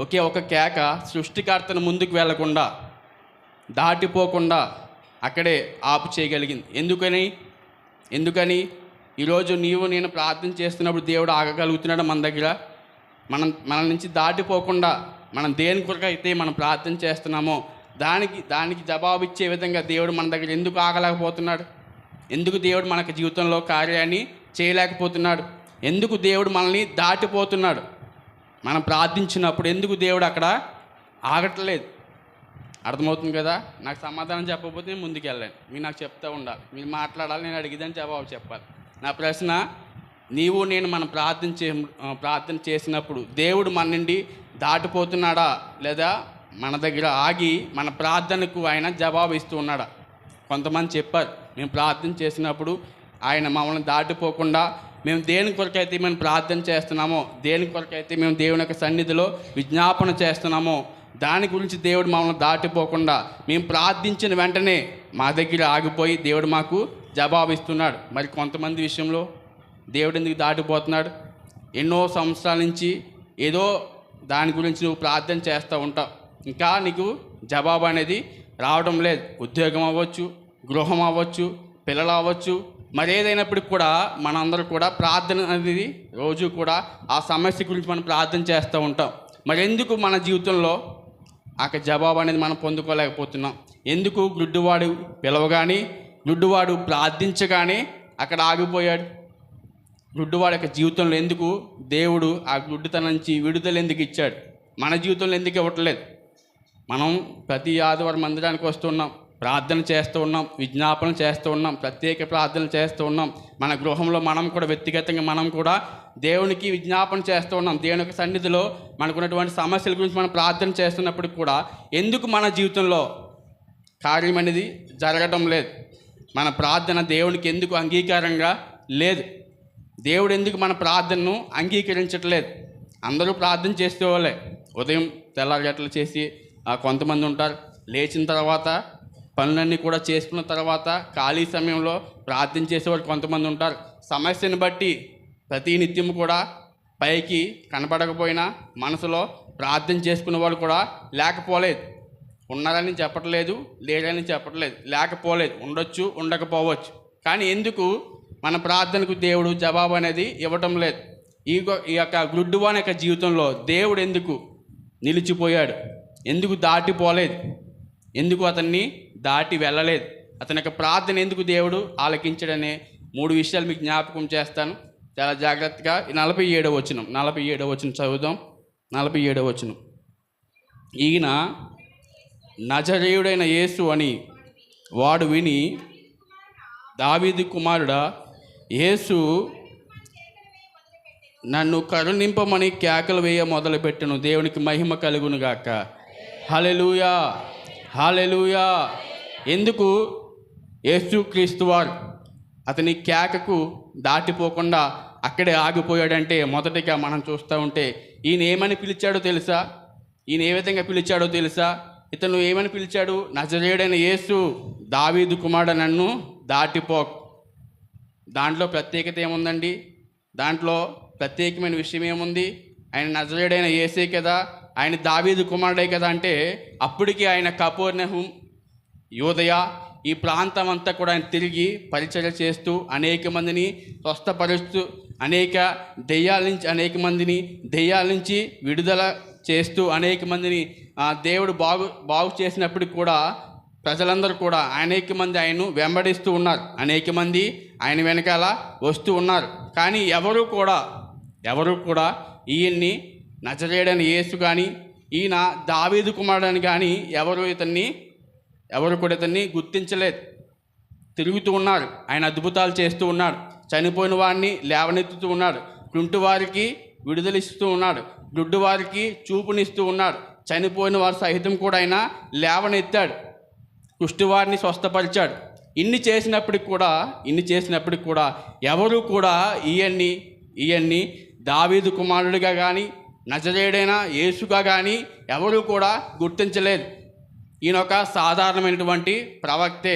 ఒకే ఒక కేక సృష్టికర్తను ముందుకు వెళ్లకుండా, దాటిపోకుండా అక్కడే ఆపు చేయగలిగింది. ఎందుకని ఈరోజు నీవు నేను ప్రార్థన చేస్తున్నప్పుడు దేవుడు ఆగగలుగుతున్నాడు మన దగ్గర? మన నుంచి దాటిపోకుండా మనం దేని కొరకు అయితే మనం ప్రార్థన చేస్తున్నామో దానికి జవాబు ఇచ్చే విధంగా దేవుడు మన దగ్గర ఎందుకు ఆగలేకపోతున్నాడు? ఎందుకు దేవుడు మనకు జీవితంలో కార్యాన్ని చేయలేకపోతున్నాడు? ఎందుకు దేవుడు మనల్ని దాటిపోతున్నాడు? మనం ప్రార్థించినప్పుడు ఎందుకు దేవుడు అక్కడ ఆగట్లేదు? అర్థమవుతుంది కదా? నాకు సమాధానం చెప్పకపోతే నేను ముందుకు వెళ్ళాను. మీరు నాకు చెప్తూ ఉండాలి, మీరు మాట్లాడాలి, నేను అడిగిదని జవాబు చెప్పాలి. నా ప్రశ్న, నీవు నేను మనం ప్రార్థన చేసినప్పుడు దేవుడు మన నుండి దాటిపోతున్నాడా, లేదా మన దగ్గర ఆగి మన ప్రార్థనకు ఆయన జవాబు ఇస్తూ ఉన్నాడా? కొంతమంది చెప్పారు, మేము ప్రార్థన చేసినప్పుడు ఆయన మమ్మల్ని దాటిపోకుండా, మేము దేని కొరకైతే మేము ప్రార్థన చేస్తున్నామో, దేని కొరకైతే మేము దేవుని యొక్క సన్నిధిలో విజ్ఞాపన చేస్తున్నామో దాని గురించి దేవుడు మమ్మల్ని దాటిపోకుండా మేము ప్రార్థించిన వెంటనే మా దగ్గర ఆగిపోయి దేవుడు మాకు జవాబు ఇస్తున్నాడు. మరి కొంతమంది విషయంలో దేవుడు ఎందుకు దాటిపోతున్నాడు? ఎన్నో సంవత్సరాల నుంచి ఏదో దాని గురించి నువ్వు ప్రార్థన చేస్తూ ఉంటావు, ఇంకా నీకు జవాబు అనేది రావడం లేదు. ఉద్యోగం అవ్వచ్చు, గృహం అవ్వచ్చు, పిల్లలు అవ్వచ్చు, మరి ఏదైనప్పటికి కూడా మనందరూ కూడా ప్రార్థన అనేది రోజు కూడా ఆ సమస్య గురించి మనం ప్రార్థన చేస్తూ ఉంటాం. మరి ఎందుకు మన జీవితంలో ఆ జవాబు అనేది మనం పొందుకోలేకపోతున్నాం? ఎందుకు గుడ్డివాడు పిలవగానే, గుడ్డివాడు ప్రార్థించగానే అక్కడ ఆగిపోయాడు? గుడ్డివాడు యొక్క జీవితంలో ఎందుకు దేవుడు ఆ గుడ్డితనం నుంచి విడుదల ఎందుకు ఇచ్చాడు? మన జీవితంలో ఎందుకు ఇవ్వట్లేదు? మనం ప్రతి ఆదివారం మందిరానికి వస్తున్నాం, ప్రార్థన చేస్తూ ఉన్నాం, విజ్ఞాపన చేస్తూ ఉన్నాం, ప్రత్యేక ప్రార్థనలు చేస్తూ ఉన్నాం. మన గృహంలో మనం కూడా వ్యక్తిగతంగా మనం కూడా దేవునికి విజ్ఞాపన చేస్తూ ఉన్నాం. దేవుని యొక్క సన్నిధిలో మనకున్నటువంటి సమస్యల గురించి మనం ప్రార్థన చేస్తున్నప్పుడు కూడా ఎందుకు మన జీవితంలో కార్యం అనేది జరగడం లేదు? మన ప్రార్థన దేవునికి ఎందుకు అంగీకారంగా లేదు? దేవుడు ఎందుకు మన ప్రార్థనను అంగీకరించట్లేదు? అందరూ ప్రార్థన చేసేవాళ్ళే, ఉదయం తెల్లారగట్ల చేసి కొంతమంది ఉంటారు, లేచిన తర్వాత పనులన్నీ కూడా చేసుకున్న తర్వాత ఖాళీ సమయంలో ప్రార్థన చేసేవాళ్ళు కొంతమంది ఉంటారు. సమస్యను బట్టి ప్రతి నిత్యం కూడా పైకి కనపడకపోయినా మనసులో ప్రార్థన చేసుకునే వాళ్ళు కూడా లేకపోలేదు. ఉన్నారని చెప్పట్లేదు, లేరని చెప్పట్లేదు, లేకపోలేదు, ఉండొచ్చు, ఉండకపోవచ్చు. కానీ ఎందుకు మన ప్రార్థనకు దేవుడు జవాబు అనేది ఇవ్వటం లేదు? ఈ యొక్క గుడ్డివాని యొక్క జీవితంలో దేవుడు ఎందుకు నిలిచిపోయాడు? ఎందుకు దాటిపోలేదు? ఎందుకు అతన్ని దాటి వెళ్ళలేదు? అతని యొక్క ప్రార్థన ఎందుకు దేవుడు ఆలకించడనే 3 విషయాలు మీకు జ్ఞాపకం చేస్తాను. చాలా జాగ్రత్తగా 47వ వచనం చదువుదాం. 47వ వచనం. ఈయన నజరేయుడైన యేసు అని వాడు విని, దావీదు కుమారుడా యేసు, నన్ను కరుణింపమని కేకలు వేయ మొదలుపెట్టను. దేవునికి మహిమ కలుగునుగాక. హల్లెలూయా, హల్లెలూయా. ఎందుకు యేసుక్రీస్తు వారు అతని కేకకు దాటిపోకుండా అక్కడే ఆగిపోయాడంటే, మొదటిగా మనం చూస్తూ ఉంటే ఈయన ఏమని పిలిచాడో తెలుసా? ఈయన ఏ విధంగా పిలిచాడో తెలుసా? ఇతను ఏమని పిలిచాడు? నజరేయుడైన యేసు, దావీదు కుమారుడు, నన్ను దాటిపో. దాంట్లో ప్రత్యేకత ఏముందండి? దాంట్లో ప్రత్యేకమైన విషయం ఏముంది? ఆయన నజరేయుడైన యేసే కదా, ఆయన దావీదు కుమారుడే కదా. అంటే అప్పటికి ఆయన కపెర్నహూము, యూదయ ఈ ప్రాంతం అంతా కూడా ఆయన తిరిగి పరిచర్య చేస్తూ అనేక మందిని స్వస్థపరుస్తూ అనేక దెయ్యాల నుంచి విడుదల చేస్తూ అనేక మందిని దేవుడు బాగు చేసినప్పటికి కూడా ప్రజలందరూ కూడా అనేక మంది ఆయన్ను వెంబడిస్తూ ఉన్నారు, అనేక మంది ఆయన వెనకాల వస్తూ ఉన్నారు. కానీ ఎవరు కూడా ఈయన్ని నజరేయుడైన యేసు కానీ, ఈయన దావీదు కుమారుడని కానీ ఎవరు కూడా ఇతన్ని గుర్తించలేదు. తిరుగుతూ ఉన్నారు, ఆయన అద్భుతాలు చేస్తూ ఉన్నాడు, చనిపోయిన వారిని లేవనెత్తుతూ ఉన్నాడు, కుంటి వారికి విడుదలిస్తూ ఉన్నాడు, గుడ్డి వారికి చూపునిస్తూ ఉన్నాడు, చనిపోయిన వారి సహితం కూడా ఆయన లేవనెత్తాడు, కుష్టివారిని స్వస్థపరిచాడు. ఇన్ని చేసినప్పటికి కూడా ఎవరు కూడా ఈయన్ని దావీదు కుమారుడిగా కానీ నజరేయుడైన యేసుగా కానీ ఎవరు కూడా గుర్తించలేదు. ఈయన ఒక సాధారణమైనటువంటి ప్రవక్తే,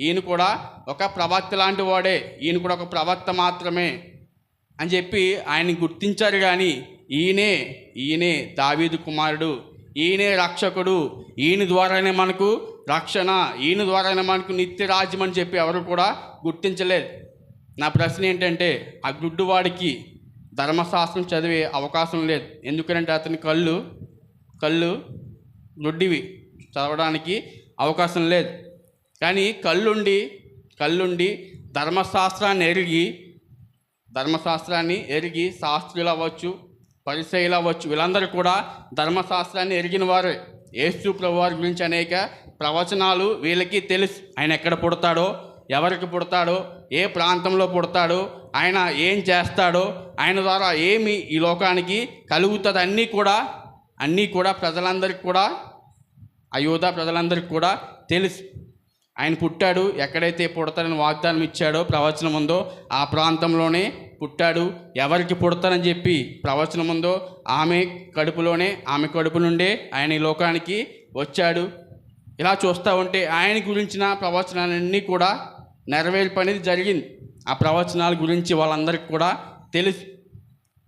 ఈయన కూడా ఒక ప్రవక్త లాంటి వాడే, ఈయన కూడా ఒక ప్రవక్త మాత్రమే అని చెప్పి ఆయన్ని గుర్తించారు. కానీ ఈయనే దావీదు కుమారుడు, ఈయనే రక్షకుడు, ఈయన ద్వారానే మనకు రక్షణ, ఈయన ద్వారానే మనకు నిత్య రాజ్యం అని చెప్పి ఎవరు కూడా గుర్తించలేదు. నా ప్రశ్న ఏంటంటే, ఆ గుడ్డివాడికి ధర్మశాస్త్రం చదివే అవకాశం లేదు. ఎందుకంటే అతని కళ్ళు గుడ్డివి, చదవడానికి అవకాశం లేదు. కానీ కళ్ళుండి ధర్మశాస్త్రాన్ని ఎరిగి శాస్త్రులు అవ్వచ్చు, పరిసయ్యులు అవ్వచ్చు, వీళ్ళందరూ కూడా ధర్మశాస్త్రాన్ని ఎరిగిన వారే. యేసు ప్రభు వారి గురించి అనేక ప్రవచనాలు వీళ్ళకి తెలుసు. ఆయన ఎక్కడ పుడతాడో, ఎవరికి పుడతాడో, ఏ ప్రాంతంలో పుడతాడో, ఆయన ఏం చేస్తాడో, ఆయన ద్వారా ఏమి ఈ లోకానికి కలుగుతుంది, అన్నీ కూడా ప్రజలందరికీ కూడా, అయోధ్య ప్రజలందరికీ కూడా తెలుసు. ఆయన పుట్టాడు, ఎక్కడైతే పుడతాడని వాగ్దానం ఇచ్చాడో, ప్రవచనం ఉందో ఆ ప్రాంతంలోనే పుట్టాడు. ఎవరికి పుడతానని చెప్పి ప్రవచనం ఉందో ఆమె కడుపు నుండే ఆయన ఈ లోకానికి వచ్చాడు. ఇలా చూస్తూ ఉంటే ఆయన గురించిన ప్రవచనాలన్నీ కూడా నెరవేర్పు అనేది జరిగింది. ఆ ప్రవచనాల గురించి వాళ్ళందరికీ కూడా తెలుసు,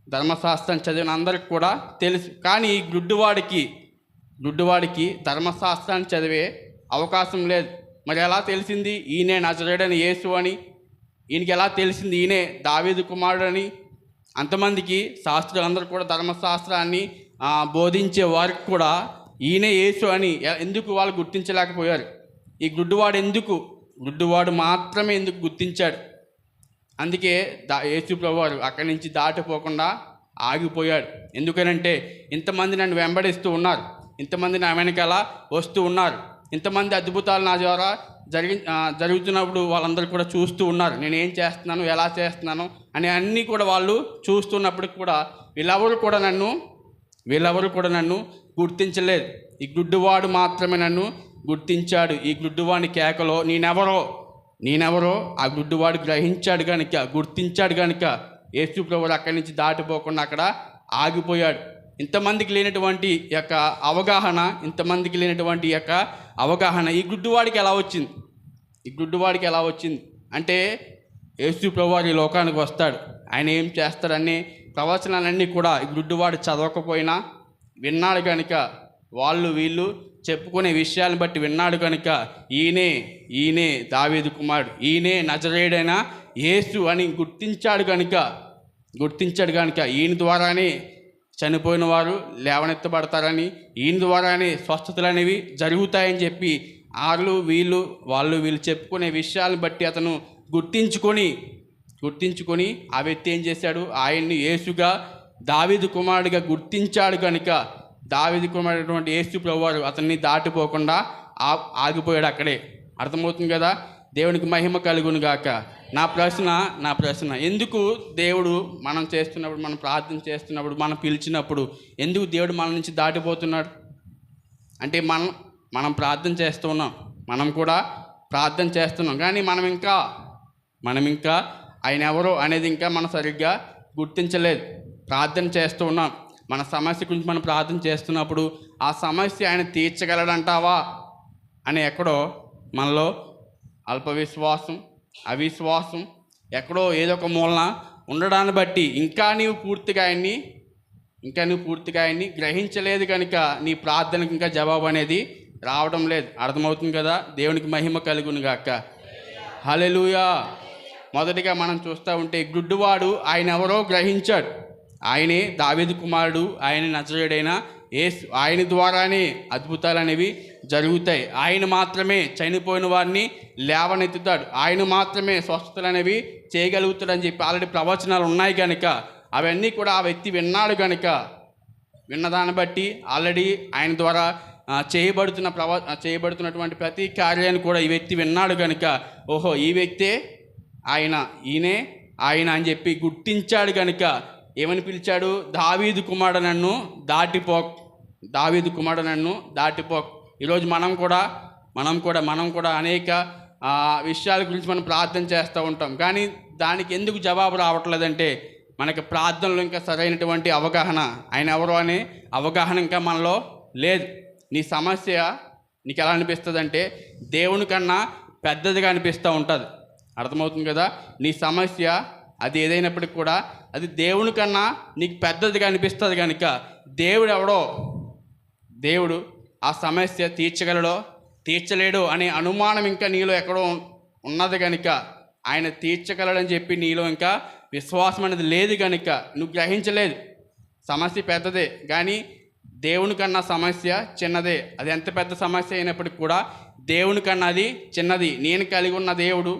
ధర్మశాస్త్రం చదివిన అందరికి కూడా తెలుసు. కానీ ఈ గుడ్డివాడికి ధర్మశాస్త్రాన్ని చదివే అవకాశం లేదు. మరి ఎలా తెలిసింది ఈయనే నజరేయుడైన యేసు అని? ఈయనకి ఎలా తెలిసింది ఈయనే దావీదు కుమారుడు అని? అంతమందికి శాస్త్రులందరూ కూడా ధర్మశాస్త్రాన్ని బోధించే వారికి కూడా ఈయనే యేసు అని ఎందుకు వాళ్ళు గుర్తించలేకపోయారు? ఈ గుడ్డివాడు మాత్రమే ఎందుకు గుర్తించాడు? అందుకే యేసు ప్రభువారు అక్కడి నుంచి దాటిపోకుండా ఆగిపోయాడు. ఎందుకనంటే ఇంతమంది నన్ను వెంబడిస్తూ ఉన్నారు, ఇంతమంది నా వెనకాల వస్తూ ఉన్నారు, ఇంతమంది అద్భుతాలు నా ద్వారా జరుగుతున్నప్పుడు వాళ్ళందరూ కూడా చూస్తూ ఉన్నారు, నేను ఏం చేస్తున్నాను, ఎలా చేస్తున్నాను అని అన్నీ కూడా వాళ్ళు చూస్తున్నప్పటికి కూడా వీళ్ళెవరు కూడా నన్ను గుర్తించలేదు. ఈ గుడ్డివాడు మాత్రమే నన్ను గుర్తించాడు. ఈ గుడ్డివాడి కేకలో నేనెవరో ఆ గుడ్డివాడు గుర్తించాడు కనుక యేసు ప్రభువు అక్కడి నుంచి దాటిపోకుండా అక్కడ ఆగిపోయాడు. ఇంతమందికి లేనటువంటి యొక్క అవగాహన ఈ గుడ్డివాడికి ఎలా వచ్చింది అంటే, యేసు ప్రభువు ఈ లోకానికి వస్తాడు, ఆయన ఏం చేస్తాడని ప్రవచనాలన్నీ కూడా ఈ గుడ్డివాడు చదవకపోయినా విన్నాడు కనుక, వాళ్ళు వీళ్ళు చెప్పుకునే విషయాలను బట్టి విన్నాడు కనుక ఈయనే దావీదు కుమారుడు, ఈయనే నజరేయుడైన యేసు అని గుర్తించాడు కనుక ఈయన ద్వారానే చనిపోయిన వారు లేవనెత్తబడతారని, ఈయన ద్వారానే స్వస్థతలు అనేవి జరుగుతాయని చెప్పి వాళ్ళు చెప్పుకునే విషయాలను బట్టి అతను గుర్తించుకొని ఆ వ్యక్తి ఏం చేశాడు? ఆయన్ని యేసుగా దావీదు కుమారుడిగా గుర్తించాడు కనుక దావీదు కుమారుడైనటువంటి యేసు ప్రభువారు అతన్ని దాటిపోకుండా ఆగిపోయాడు అక్కడే. అర్థమవుతుంది కదా? దేవునికి మహిమ కలుగును గాక. నా ప్రశ్న ఎందుకు దేవుడు మనం ప్రార్థన చేస్తున్నప్పుడు, మనం పిలిచినప్పుడు ఎందుకు దేవుడు మన నుంచి దాటిపోతున్నాడు అంటే, మనం ప్రార్థన చేస్తూ ఉన్నాం, మనం కూడా ప్రార్థన చేస్తున్నాం, కానీ మనం ఇంకా ఆయన ఎవరో అనేది ఇంకా మనం సరిగ్గా గుర్తించలేదు. ప్రార్థన చేస్తూ ఉన్నాం, మన సమస్య గురించి మనం ప్రార్థన చేస్తున్నప్పుడు ఆ సమస్య ఆయన తీర్చగలడంటావా అని ఎక్కడో మనలో అవిశ్వాసం ఎక్కడో ఏదో ఒక మూలన ఉండడాన్ని బట్టి ఇంకా నీవు పూర్తిగా ఆయన్ని గ్రహించలేదు కనుక నీ ప్రార్థనకు ఇంకా జవాబు అనేది రావడం లేదు. అర్థమవుతుంది కదా? దేవునికి మహిమ కలుగును గాక. హల్లెలూయా. మొదటిగా మనం చూస్తూ ఉంటే గుడ్డివాడు ఆయన ఎవరో గ్రహించాడు. ఆయనే దావీదు కుమారుడు, ఆయన నజరేయుడైన యేసు, ఆయన ద్వారానే అద్భుతాలు అనేవి జరుగుతాయి. ఆయన మాత్రమే చనిపోయిన వారిని లేవనెత్తుతాడు, ఆయన మాత్రమే స్వస్థతలు అనేవి చేయగలుగుతాడని చెప్పి ఆల్రెడీ ప్రవచనాలు ఉన్నాయి కనుక అవన్నీ కూడా ఆ వ్యక్తి విన్నాడు కనుక, విన్నదాన్ని బట్టి ఆల్రెడీ ఆయన ద్వారా చేయబడుతున్నటువంటి ప్రతి కార్యాన్ని కూడా ఈ వ్యక్తి విన్నాడు కనుక, ఓహో ఈ వ్యక్తే ఈయనే ఆయన అని చెప్పి గుర్తించాడు కనుక ఏమని పిలిచాడు? దావీదు కుమారుడు నన్ను దాటిపోక్. ఈరోజు మనం కూడా అనేక విషయాల గురించి మనం ప్రార్థన చేస్తూ ఉంటాం, కానీ దానికి ఎందుకు జవాబు రావట్లేదంటే మనకి ప్రార్థనలో ఇంకా సరైనటువంటి అవగాహన, ఆయన ఎవరో అనే అవగాహన ఇంకా మనలో లేదు. నీ సమస్య నీకు ఎలా అనిపిస్తుంది అంటే దేవుని కన్నా పెద్దదిగా అనిపిస్తూ ఉంటుంది. అర్థమవుతుంది కదా? నీ సమస్య అది ఏదైనప్పటికీ కూడా అది దేవుని కన్నా నీకు పెద్దదిగా అనిపిస్తుంది కనుక దేవుడు ఆ సమస్య తీర్చగలడో తీర్చలేడు అనే అనుమానం ఇంకా నీలో ఎక్కడో ఉన్నది కనుక ఆయన తీర్చగలడని చెప్పి నీలో ఇంకా విశ్వాసం అనేది లేదు కనుక నువ్వు గ్రహించలేదు. సమస్య పెద్దదే కానీ దేవుని కన్నా సమస్య చిన్నదే. అది ఎంత పెద్ద సమస్య అయినప్పటికీ కూడా దేవుని కన్నా అది చిన్నది. నేను కలిగి ఉన్న దేవుడు,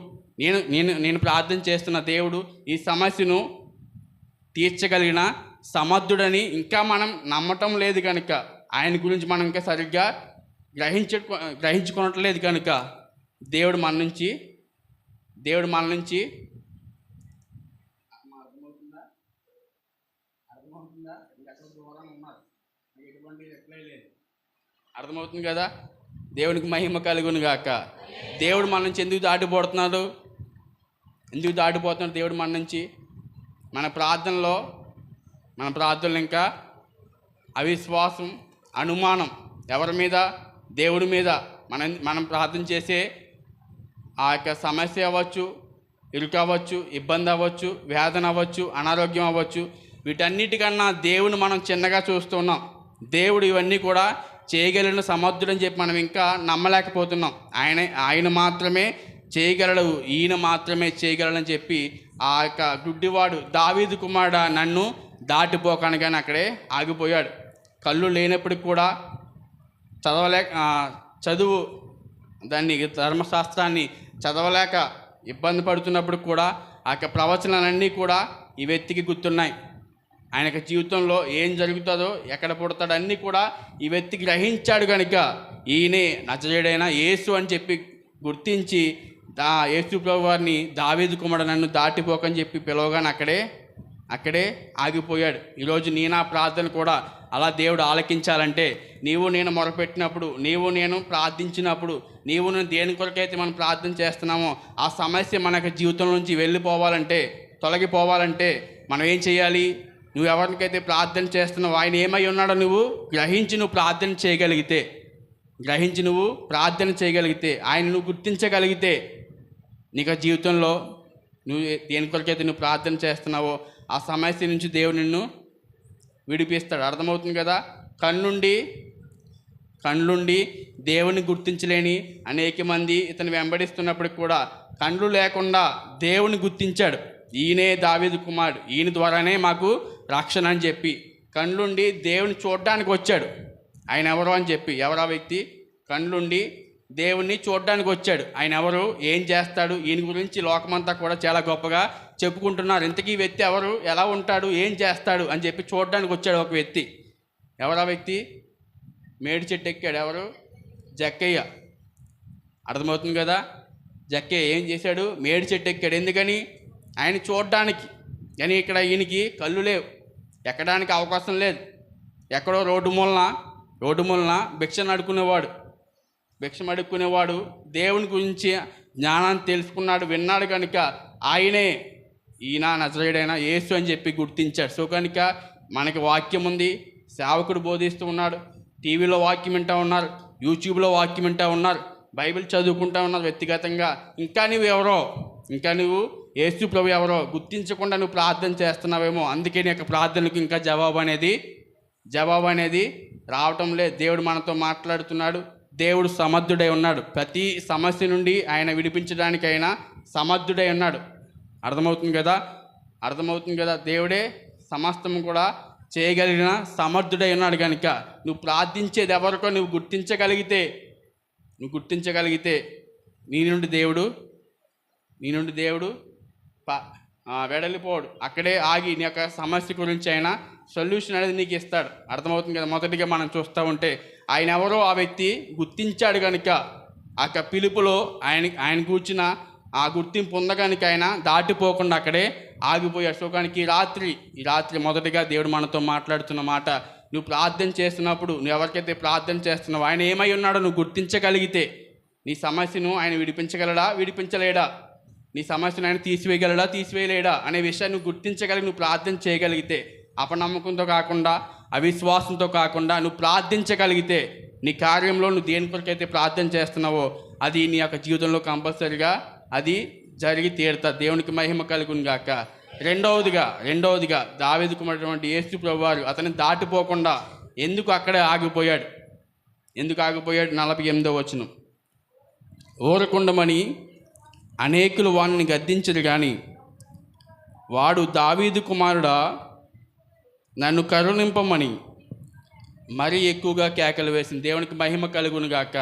నేను ప్రార్థన చేస్తున్న దేవుడు ఈ సమస్యను తీర్చగలిగిన సమర్థుడని ఇంకా మనం నమ్మటం లేదు కనుక, ఆయన గురించి మనం ఇంకా సరిగ్గా గ్రహించుకోవట్లేదు కనుక దేవుడు మన నుంచి అర్థమవుతుంది కదా. దేవునికి మహిమ కలుగును గాక. దేవుడు మన నుంచి ఎందుకు దాటిపోతున్నాడు దేవుడు మన నుంచి? మన ప్రార్థనలో ఇంకా అవిశ్వాసం, అనుమానం ఎవరి మీద? దేవుడి మీద. మనం ప్రార్థన చేసే ఆ యొక్క సమస్య అవ్వచ్చు, ఇరుకు అవ్వచ్చు, ఇబ్బంది అవ్వచ్చు, వేదన అవ్వచ్చు, అనారోగ్యం అవ్వచ్చు, వీటన్నిటికన్నా దేవుని మనం చిన్నగా చూస్తున్నాం. దేవుడు ఇవన్నీ కూడా చేయగలిగిన సమర్థుడని చెప్పి మనం ఇంకా నమ్మలేకపోతున్నాం. ఆయన మాత్రమే చేయగలడు, ఈయన మాత్రమే చేయగలడని చెప్పి ఆ యొక్క గుడ్డివాడు దావీదు కుమారుడు నన్ను దాటిపోకనగానే అక్కడే ఆగిపోయాడు. కళ్ళు లేనప్పటికి కూడా దాన్ని ధర్మశాస్త్రాన్ని చదవలేక ఇబ్బంది పడుతున్నప్పుడు కూడా ఆ యొక్క ప్రవచనాలన్నీ కూడా ఈ వ్యక్తికి గుర్తున్నాయి. ఆయన యొక్క జీవితంలో ఏం జరుగుతుందో, ఎక్కడ పుడతాడో అన్నీ కూడా ఈ వ్యక్తి గ్రహించాడు కనుక ఈయనే నజరేయుడైన యేసు అని చెప్పి గుర్తించి యేసు ప్రభు వారిని దావీదు కుమారుడు నన్ను దాటిపోకని చెప్పి పిలవగానే అక్కడే ఆగిపోయాడు. ఈరోజు నా ప్రార్థన కూడా అలా దేవుడు ఆలకించాలంటే, నీవు నేను మొరపెట్టినప్పుడు, నీవు నేను ప్రార్థించినప్పుడు, నీవు నేను దేని కొరకైతే మనం ప్రార్థన చేస్తున్నామో ఆ సమస్య మన జీవితం నుంచి వెళ్ళిపోవాలంటే, తొలగిపోవాలంటే మనం ఏం చేయాలి? నువ్వు ఎవరికైతే ప్రార్థన చేస్తున్నావు ఆయన ఏమై ఉన్నాడో నువ్వు ప్రార్థన చేయగలిగితే ఆయన నువ్వు గుర్తించగలిగితే నీకు జీవితంలో నువ్వు దేని కొరకైతే నువ్వు ప్రార్థన చేస్తున్నావో ఆ సమస్య నుంచి దేవుడు నిన్ను విడిపిస్తాడు. అర్థమవుతుంది కదా. కళ్ళుండి దేవుని గుర్తించలేని అనేక మంది ఇతను వెంబడిస్తున్నప్పటికి కూడా కళ్ళు లేకుండా దేవుని గుర్తించాడు. ఈయనే దావీదు కుమారుడు, ఈయన ద్వారానే మాకు రక్షణ అని చెప్పి కళ్ళుండి దేవుని చూడడానికి వచ్చాడు. ఆయన ఎవరు అని చెప్పి, ఎవరా వ్యక్తి? కళ్ళుండి దేవుణ్ణి చూడడానికి వచ్చాడు. ఆయన ఎవరు, ఏం చేస్తాడు, ఈయన గురించి లోకమంతా కూడా చాలా గొప్పగా చెప్పుకుంటున్నారు. ఇంతకీ ఈ వ్యక్తి ఎవరు, ఎలా ఉంటాడు, ఏం చేస్తాడు అని చెప్పి చూడడానికి వచ్చాడు ఒక వ్యక్తి. ఎవరా వ్యక్తి? మేడి చెట్టు ఎక్కాడు. ఎవరు? జక్కయ్య. అర్థమవుతుంది కదా. జక్కయ్య ఏం చేశాడు? మేడి చెట్టు ఎక్కాడు. ఎందుకని? ఆయన చూడడానికి. కానీ ఇక్కడ ఈయనకి కళ్ళు లేవు, ఎక్కడానికి అవకాశం లేదు. ఎక్కడో రోడ్డు మూలన భిక్షం అడుక్కునేవాడు దేవుని గురించి జ్ఞానాన్ని తెలుసుకున్నాడు, విన్నాడు కనుక ఈయన నజరేయుడైన యేసు అని చెప్పి గుర్తించాడు. సో కనుక మనకి వాక్యం ఉంది, సేవకుడు బోధిస్తూ ఉన్నాడు, టీవీలో వాక్యం వింటూ ఉన్నారు, యూట్యూబ్లో వాక్యం వింటూ ఉన్నారు, బైబిల్ చదువుకుంటూ ఉన్నారు వ్యక్తిగతంగా. ఇంకా నువ్వు యేసు ప్రభు ఎవరో గుర్తించకుండా నువ్వు ప్రార్థన చేస్తున్నావేమో. అందుకే నీ యొక్క ప్రార్థనకు ఇంకా జవాబు అనేది రావటం లేదు. దేవుడు మనతో మాట్లాడుతున్నాడు. దేవుడు సమర్థుడై ఉన్నాడు. ప్రతి సమస్య నుండి ఆయన విడిపించడానికి ఆయన సమర్థుడై ఉన్నాడు. అర్థమవుతుంది కదా. దేవుడే సమస్తము కూడా చేయగలిగిన సమర్థుడై ఉన్నాడు కనుక నువ్వు ప్రార్థించేది ఎవరికో నువ్వు గుర్తించగలిగితే నీ నుండి దేవుడు వెడలిపోడు. అక్కడే ఆగి నీ యొక్క సమస్య గురించి ఆయన సొల్యూషన్ అనేది నీకు ఇస్తాడు. అర్థమవుతుంది కదా. మొదటిగా మనం చూస్తూ ఉంటే ఆయన ఎవరో ఆ వ్యక్తి గుర్తించాడు కనుక ఆ యొక్క పిలుపులో ఆయన కూర్చున్న ఆ గుర్తింపు పొందగానికి ఆయన దాటిపోకుండా అక్కడే ఆగిపోయాడు. సో కనుక ఈ రాత్రి మొదటిగా దేవుడు మనతో మాట్లాడుతున్న మాట, నువ్వు ప్రార్థన చేస్తున్నప్పుడు, నువ్వు ఎవరికైతే ప్రార్థన చేస్తున్నావో ఆయన ఏమై ఉన్నాడో నువ్వు గుర్తించగలిగితే నీ సమస్యను ఆయన విడిపించలేడా, నీ సమస్యను ఆయన తీసివేయలేడా అనే విషయాన్ని నువ్వు గుర్తించగలిగి నువ్వు ప్రార్థన చేయగలిగితే, అపనమ్మకంతో కాకుండా అవిశ్వాసంతో కాకుండా నువ్వు ప్రార్థించగలిగితే నీ కార్యంలో నువ్వు దేని కొరకైతే ప్రార్థన చేస్తున్నావో అది నీ యొక్క జీవితంలో కంపల్సరిగా అది జరిగి తీరుతుంది. దేవునికి మహిమ కలుగును గాక. రెండవదిగా దావీదు కుమారుడైనటువంటి యేసు ప్రభువారు అతన్ని దాటిపోకుండా ఎందుకు అక్కడే ఆగిపోయాడు? 48వ వచనం, ఊరకుండమని అనేకులు వాణ్ణి గద్దించరు కానీ వాడు దావీదు కుమారుడా నన్ను కరుణింపమని మరీ ఎక్కువగా కేకలు వేసింది. దేవునికి మహిమ కలుగును గాక.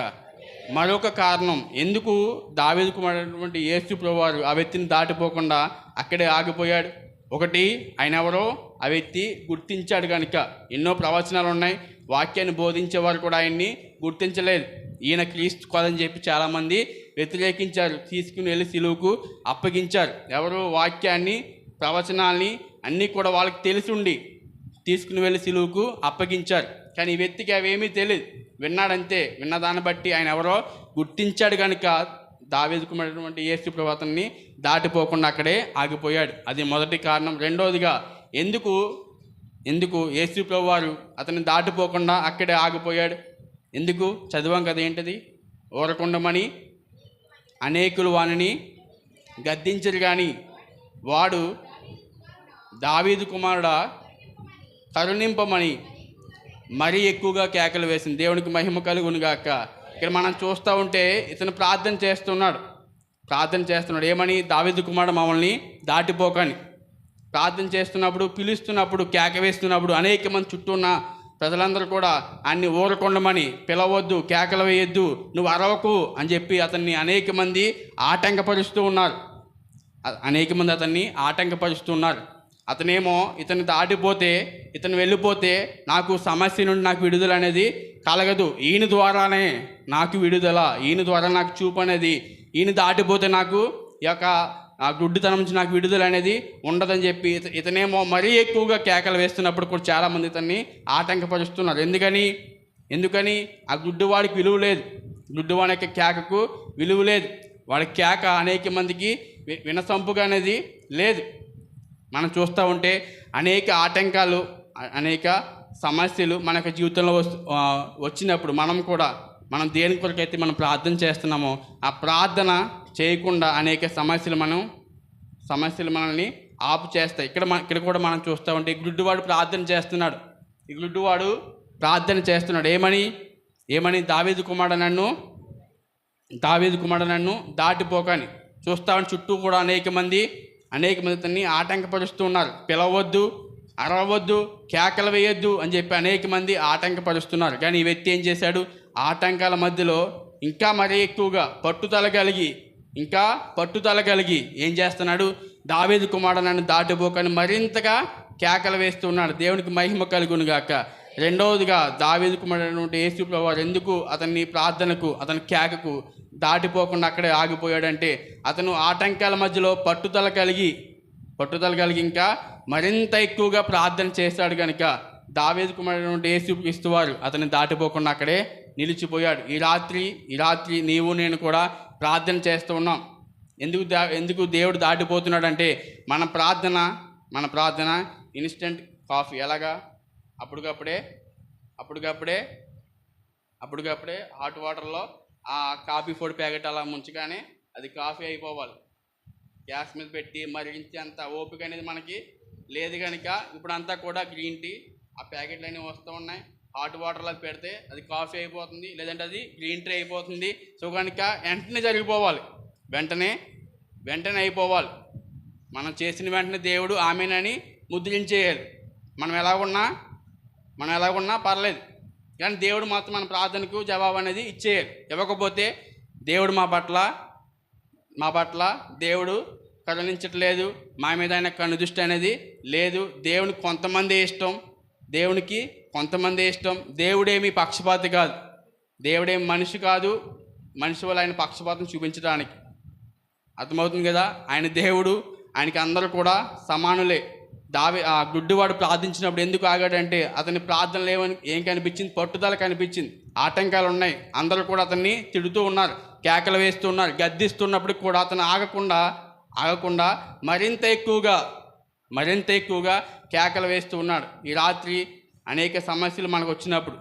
మరొక కారణం ఎందుకు దావీదు కుమారుడైనటువంటి యేసు ప్రభువారు ఆ వ్యక్తిని దాటిపోకుండా అక్కడే ఆగిపోయాడు. ఒకటి, ఆయన ఎవరో ఆ వ్యక్తి గుర్తించాడు కనుక. ఎన్నో ప్రవచనాలు ఉన్నాయి, వాక్యాన్ని బోధించేవారు కూడా ఆయన్ని గుర్తించలేదు. ఈయన క్రీస్తు కాదని చెప్పి చాలామంది వ్యతిరేకించారు, తీసుకుని వెళ్ళి సిలువకు అప్పగించారు. ఎవరు వాక్యాన్ని ప్రవచనాల్ని అన్నీ కూడా వాళ్ళకి తెలిసి ఉండి తీసుకుని వెళ్ళి సిలువకు అప్పగించారు. కానీ ఈ వ్యక్తికి అవేమీ తెలియదు, విన్నాడంతే. విన్న దాన్ని బట్టి ఆయన ఎవరో గుర్తించాడు కనుక దావీదు కుమారుడైనటువంటి యేసు ప్రభువు అతన్ని దాటిపోకుండా అక్కడే ఆగిపోయాడు. అది మొదటి కారణం. రెండవదిగా ఎందుకు యేసు ప్రభువు వారు అతన్ని దాటిపోకుండా అక్కడే ఆగిపోయాడు? ఎందుకు చదివాం కదా, ఏంటది? ఊరకుండమని అనేకులు వానిని గద్దించరు కానీ వాడు దావీదు కుమారుడా కరుణింపమని మరీ ఎక్కువగా కేకలు వేసింది. దేవునికి మహిమ కలుగును గాక. ఇక్కడ మనం చూస్తూ ఉంటే ఇతను ప్రార్థన చేస్తున్నాడు. ఏమని? దావీదు కుమారుడు మమ్మల్ని దాటిపోకని ప్రార్థన చేస్తున్నప్పుడు, పిలుస్తున్నప్పుడు, కేక వేస్తున్నప్పుడు అనేక మంది చుట్టూ ఉన్న ప్రజలందరూ కూడా అన్ని ఊరకొండమని, పిలవద్దు, కేకలు వేయొద్దు, నువ్వు అరవకు అని చెప్పి అతన్ని అనేక మంది ఆటంకపరుస్తూ ఉన్నారు. అతనేమో ఇతను దాటిపోతే, ఇతను వెళ్ళిపోతే నాకు సమస్య నుండి నాకు విడుదల అనేది కలగదు, ఈయన ద్వారానే నాకు విడుదల, ఈయన ద్వారా నాకు చూపు అనేది, ఈయన దాటిపోతే నాకు ఈ యొక్క గుడ్డితనం నుంచి నాకు విడుదల అనేది ఉండదని చెప్పి ఇతనేమో మరీ ఎక్కువగా కేకలు వేస్తున్నప్పుడు కూడా చాలామంది ఇతన్ని ఆటంకపరుస్తున్నారు. ఎందుకని ఆ గుడ్డివాడికి విలువ లేదు, గుడ్డివాడి యొక్క కేకకు విలువ లేదు. వాడి కేక అనేక మందికి వినసంపుగా అనేది లేదు. మనం చూస్తూ ఉంటే అనేక ఆటంకాలు, అనేక సమస్యలు మన యొక్క జీవితంలో వచ్చినప్పుడు మనం దేని కొరకైతే మనం ప్రార్థన చేస్తున్నామో ఆ ప్రార్థన చేయకుండా అనేక సమస్యలు మనల్ని ఆపు చేస్తాయి. ఇక్కడ కూడా మనం చూస్తూ ఉంటే ఈ గుడ్డివాడు ప్రార్థన చేస్తున్నాడు. ఏమని? దావీదు కుమారుడు నన్ను దాటిపోకని. చూస్తామని చుట్టూ కూడా అనేక మంది తన్ని ఆటంకపరుస్తూ ఉన్నారు. పిలవద్దు, అరవద్దు, కేకలు వేయొద్దు అని చెప్పి అనేక మంది ఆటంకపరుస్తున్నారు. కానీ ఈ వ్యక్తి ఏం చేశాడు? ఆటంకాల మధ్యలో ఇంకా మరీ ఎక్కువగా పట్టుదల కలిగి ఏం చేస్తున్నాడు? దావీదు కుమారుడు నన్ను దాటిపోకని మరింతగా కేకలు వేస్తూ ఉన్నాడు. దేవునికి మహిమ కలుగును గాక. రెండవదిగా దావీదు కుమారుడైనటువంటి యేసు ప్రభువు ఎందుకు అతని ప్రార్థనకు, అతని కేకకు దాటిపోకుండా అక్కడే ఆగిపోయాడంటే అతను ఆటంకాల మధ్యలో పట్టుదల కలిగి ఇంకా మరింత ఎక్కువగా ప్రార్థన చేశాడు కనుక దావీదు కుమారుడైనటువంటి యేసుక్రీస్తు వారు అతన్ని దాటిపోకుండా అక్కడే నిలిచిపోయాడు. ఈ రాత్రి నీవు నేను కూడా ప్రార్థన చేస్తూ ఉన్నాం. ఎందుకు దేవుడు దాటిపోతున్నాడంటే మన ప్రార్థన ఇన్స్టెంట్ కాఫీ. ఎలాగా? అప్పటికప్పుడే హాట్ వాటర్లో ఆ కాఫీ పొడి ప్యాకెట్ అలా ముంచగానే అది కాఫీ అయిపోవాలి. గ్యాస్ మీద పెట్టి మరిగించేంత ఓపిక అనేది మనకి లేదు కనుక ఇప్పుడంతా కూడా గ్రీన్ టీ ఆ ప్యాకెట్లు అన్నీ వస్తూ ఉన్నాయి. హాట్ వాటర్లో పెడితే అది కాఫీ అయిపోతుంది, లేదంటే అది గ్రీన్ టీ అయిపోతుంది. సో కనుక వెంటనే జరిగిపోవాలి, వెంటనే అయిపోవాలి. మనం చేసిన వెంటనే దేవుడు ఆమెనని ముద్రించేయాలి. మనం ఎలాగున్నా పర్లేదు, కానీ దేవుడు మాత్రం మన ప్రార్థనకు జవాబు అనేది ఇచ్చేయాలి. ఇవ్వకపోతే దేవుడు మా పట్ల దేవుడు కరుణించట్లేదు, మా మీద ఆయన కనుదృష్టి అనేది లేదు. దేవునికి కొంతమంది ఇష్టం. దేవుడేమి పక్షపాతి కాదు, దేవుడేమి మనిషి కాదు, మనిషి వల్ల ఆయన పక్షపాతం చూపించడానికి. అర్థమవుతుంది కదా? ఆయన దేవుడు, ఆయనకి అందరూ కూడా సమానులే. ఆ గుడ్డివాడు ప్రార్థించినప్పుడు ఎందుకు ఆగాడంటే అతని ప్రార్థనలు ఏం కనిపించింది? పట్టుదల కనిపించింది. ఆటంకాలు ఉన్నాయి, అందరూ కూడా అతన్ని తిడుతూ ఉన్నారు, కేకలు వేస్తూ ఉన్నారు, గద్దిస్తున్నప్పుడు కూడా అతను ఆగకుండా మరింత ఎక్కువగా కేకలు వేస్తూ ఉన్నాడు. ఈ రాత్రి అనేక సమస్యలు మనకు వచ్చినప్పుడు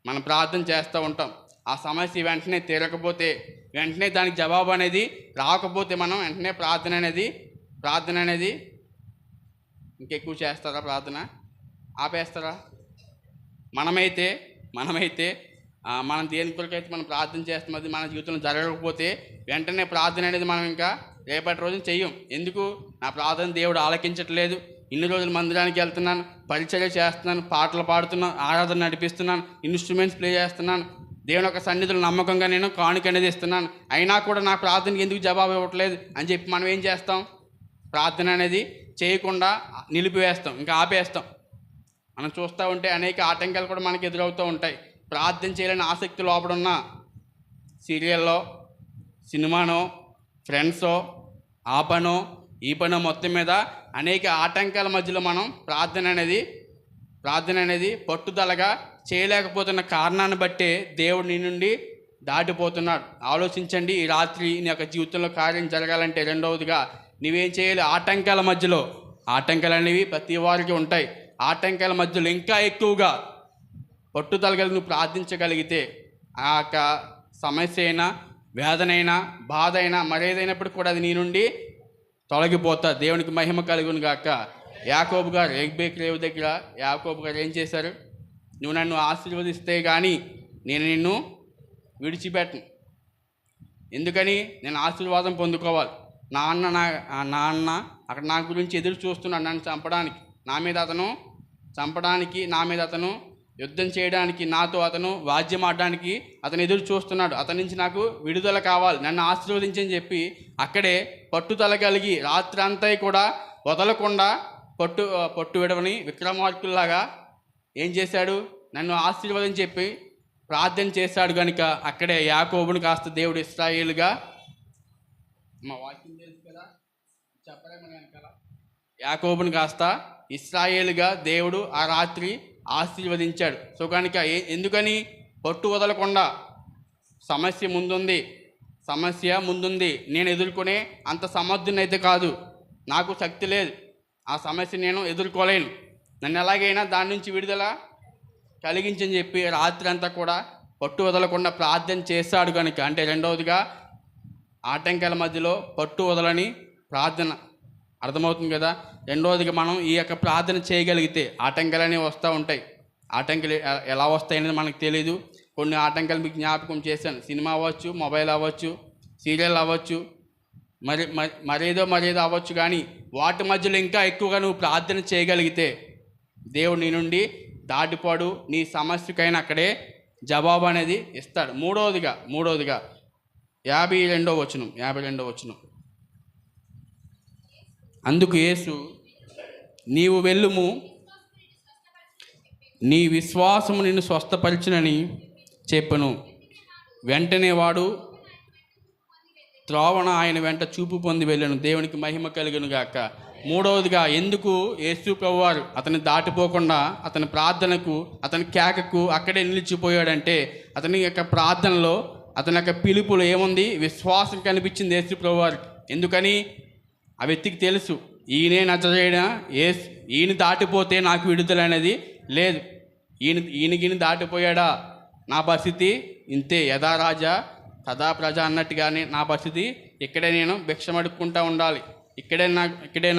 మనం ప్రార్థన చేస్తూ ఉంటాం. ఆ సమస్య వెంటనే తీరకపోతే, వెంటనే దానికి జవాబు అనేది రాకపోతే మనం వెంటనే ప్రార్థన అనేది ఇంకెక్కువ చేస్తారా ప్రార్థన? ఆపేస్తారా? మనమైతే మనమైతే మనం దేని కొరకైతే మనం ప్రార్థన చేస్తాం అది మన జీవితంలో జరగకపోతే వెంటనే ప్రార్థన అనేది మనం ఇంకా రేపటి రోజున చెయ్యం. ఎందుకు? నా ప్రార్థన దేవుడు ఆలకించట్లేదు, ఇన్ని రోజులు మందిరానికి వెళ్తున్నాను, పరిచర్య చేస్తున్నాను, పాటలు పాడుతున్నాను, ఆరాధన నడిపిస్తున్నాను, ఇన్స్ట్రుమెంట్స్ ప్లే చేస్తున్నాను, దేవుని యొక్క సన్నిధిలో నమ్మకంగా నేను కానుక అనేది ఇస్తున్నాను, అయినా కూడా నా ప్రార్థనకి ఎందుకు జవాబు ఇవ్వట్లేదు అని చెప్పి మనం ఏం చేస్తాం? ప్రార్థన అనేది చేయకుండా నిలిపివేస్తాం, ఇంకా ఆపేస్తాం. మనం చూస్తూ ఉంటే అనేక ఆటంకాలు కూడా మనకి ఎదురవుతూ ఉంటాయి. ప్రార్థన చేయాలని ఆసక్తి లోపడున్న సీరియల్లో, సినిమానో, ఫ్రెండ్సో, ఆ పనో ఈ పనో మొత్తం మీద అనేక ఆటంకాల మధ్యలో మనం ప్రార్థన అనేది పట్టుదలగా చేయలేకపోతున్న కారణాన్ని బట్టే దేవుడు నీ నుండి దాటిపోతున్నాడు. ఆలోచించండి, ఈ రాత్రి నీ యొక్క జీవితంలో కార్యం జరగాలంటే రెండవదిగా నువ్వేం చేయాలి? ఆటంకాల మధ్యలో, ఆటంకాలు అనేవి ప్రతి వారికి ఉంటాయి, ఆటంకాల మధ్యలో ఇంకా ఎక్కువగా పట్టుదల కలిగి నువ్వు ప్రార్థించగలిగితే ఆ యొక్క సమస్య అయినా, వేదనైనా, బాధ అయినా, మరేదైనప్పటికీ కూడా అది నీ నుండి తొలగిపోతా. దేవునికి మహిమ కలుగును గాక. యాకోబు గారు ఎగ్బేక్ రేవు దగ్గర యాకోబు గారు ఏం చేశారు? నువ్వు నన్ను ఆశీర్వదిస్తే కానీ నేను నిన్ను విడిచిపెట్టను. ఎందుకని? నేను ఆశీర్వాదం పొందుకోవాలి. నాన్న అక్కడ నా గురించి ఎదురు చూస్తున్నాడు, నన్ను చంపడానికి, నా మీద అతను యుద్ధం చేయడానికి, నాతో అతను వాద్యం ఆడడానికి అతను ఎదురు చూస్తున్నాడు. అతని నుంచి నాకు విడుదల కావాలి, నన్ను ఆశీర్వదించని చెప్పి అక్కడే పట్టుదల కలిగి రాత్రి అంతా కూడా వదలకుండా పట్టు విడవని విక్రమార్కుల్లాగా ఏం చేశాడు? నన్ను ఆశీర్వదించి చెప్పి ప్రార్థన చేశాడు. కనుక అక్కడే యాకోబుని కాస్త దేవుడు ఇశ్రాయేలుగా, మా వాక్యం తెలుసు కదా, చెప్పలేమని వెనకాల, యాకోబుని కాస్త ఇశ్రాయేలుగా దేవుడు ఆ రాత్రి ఆశీర్వదించాడు. సో కనుక ఎందుకని? పట్టు వదలకుండా, సమస్య ముందుంది, నేను ఎదుర్కొనే అంత సమర్థునైతే కాదు, నాకు శక్తి లేదు, ఆ సమస్య నేను ఎదుర్కోలేను, నన్ను ఎలాగైనా దాని నుంచి విడుదల కలిగించని చెప్పి రాత్రి అంతా కూడా పట్టు వదలకుండా ప్రార్థన చేశాడు. కనుక అంటే రెండవదిగా ఆటంకాల మధ్యలో పట్టు వదలని ప్రార్థన, అర్థమవుతుంది కదా. రెండవదిగా మనం ఈ యొక్క ప్రార్థన చేయగలిగితే ఆటంకాలు అనేవి వస్తూ ఉంటాయి. ఆటంకాలు ఎలా వస్తాయనేది మనకు తెలియదు. కొన్ని ఆటంకాలు మీకు జ్ఞాపకం చేశాను. సినిమా అవ్వచ్చు, మొబైల్ అవ్వచ్చు, సీరియల్ అవ్వచ్చు, మరేదో అవ్వచ్చు. కానీ వాటి మధ్యలో ఇంకా ఎక్కువగా నువ్వు ప్రార్థన చేయగలిగితే దేవుడు నీ నుండి దాటిపోడు, నీ సమస్యకైనా అక్కడే జవాబు అనేది ఇస్తాడు. మూడవదిగా 52వ వచనం, అందుకు యేసు, నీవు వెళ్ళుము, నీ విశ్వాసము నిన్ను స్వస్థపరిచునని చెప్పను. వెంటనే వాడు త్రోవన ఆయన వెంట చూపు పొంది వెళ్ళను. దేవునికి మహిమ కలుగును గాక. మూడవదిగా ఎందుకు యేసు ప్రభువారు అతన్ని దాటిపోకుండా అతని ప్రార్థనకు, అతని కేకకు అక్కడే నిలిచిపోయాడంటే అతని యొక్క ప్రార్థనలో, అతని యొక్క పిలుపులో ఏముంది? విశ్వాసం కనిపించింది యేసు ప్రభువారికి. ఎందుకని? ఆ వ్యక్తికి తెలుసు, ఈయనే నజరేయుడు, ఈయన దాటిపోతే నాకు విడుదల అనేది లేదు, ఈయనకి దాటిపోయాడా నా పరిస్థితి ఇంతే, యథా రాజా తదా ప్రజ అన్నట్టుగానే నా పరిస్థితి ఇక్కడే నేను భిక్షమడుక్కుంటూ ఉండాలి, ఇక్కడే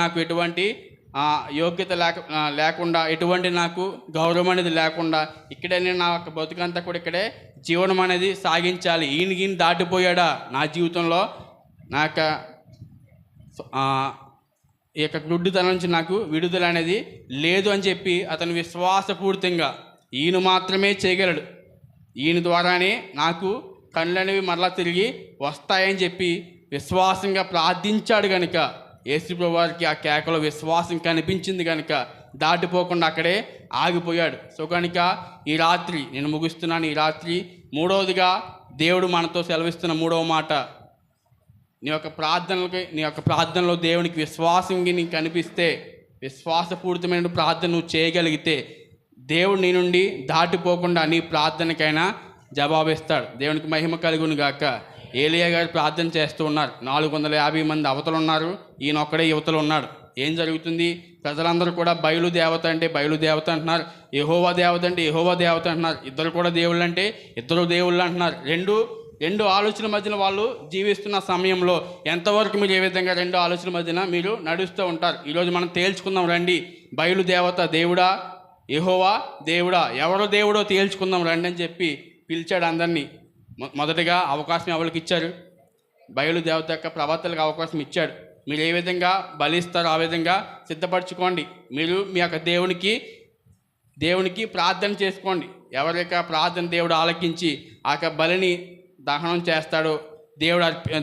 నాకు ఎటువంటి యోగ్యత లేకుండా, ఎటువంటి నాకు గౌరవం అనేది లేకుండా, ఇక్కడే నేను నా యొక్క బతుకంతా కూడా ఇక్కడే జీవనం అనేది సాగించాలి. ఈయన దాటిపోయాడా నా జీవితంలో, నా యొక్క ఈ యొక్క గుడ్డితనం నుంచి నాకు విడుదల అనేది లేదు అని చెప్పి అతను విశ్వాసపూరితంగా ఈయన మాత్రమే చేయగలడు, ఈయన ద్వారానే నాకు కళ్ళు అనేవి మరలా తిరిగి వస్తాయని చెప్పి విశ్వాసంగా ప్రార్థించాడు. కనుక యేసు ప్రభువారికి ఆ కేకలో విశ్వాసం కనిపించింది, కనుక దాటిపోకుండా అక్కడే ఆగిపోయాడు. సో కనుక ఈ రాత్రి నేను ముగిస్తున్నాను. ఈ రాత్రి మూడవదిగా దేవుడు మనతో సెలవిస్తున్న మూడవ మాట, నీ యొక్క ప్రార్థనలో దేవునికి విశ్వాసంగా నీకు కనిపిస్తే, విశ్వాసపూరితమైన ప్రార్థన నువ్వు చేయగలిగితే దేవుడు నీ నుండి దాటిపోకుండా నీ ప్రార్థనకైనా జవాబిస్తాడు. దేవునికి మహిమ కలుగును గాక. ఏలియా గారు ప్రార్థన చేస్తూ ఉన్నారు. 450 మంది అవతలు ఉన్నారు, ఈయన ఒక్కడే యువతలు ఉన్నాడు. ఏం జరుగుతుంది? ప్రజలందరూ కూడా బయలుదేవత అంటే బయలుదేవత అంటున్నారు, యెహోవా దేవత అంటే యెహోవా దేవత అంటున్నారు, ఇద్దరు కూడా దేవుళ్ళు అంటే ఇద్దరు దేవుళ్ళు అంటున్నారు. రెండు రెండు ఆలోచనల మధ్యన వాళ్ళు జీవిస్తున్న సమయంలో ఎంతవరకు మీరు ఏ విధంగా రెండు ఆలోచనల మధ్యన మీరు నడుస్తూ ఉంటారు? ఈరోజు మనం తేల్చుకుందాం రండి. బయలుదేవత దేవుడా, యెహోవా దేవుడా, ఎవరో దేవుడో తేల్చుకుందాం రండి అని చెప్పి పిలిచాడు అందరినీ. మొదటిగా అవకాశం ఎవరికి ఇచ్చారు? బయలుదేవత యొక్క ప్రవక్తలకు అవకాశం ఇచ్చాడు. మీరు ఏ విధంగా బలిస్తారో ఆ విధంగా సిద్ధపరచుకోండి. మీరు మీ యొక్క దేవునికి ప్రార్థన చేసుకోండి. ఎవరి యొక్క ప్రార్థన దేవుడు ఆలకించి ఆ యొక్క బలిని దహనం చేస్తాడో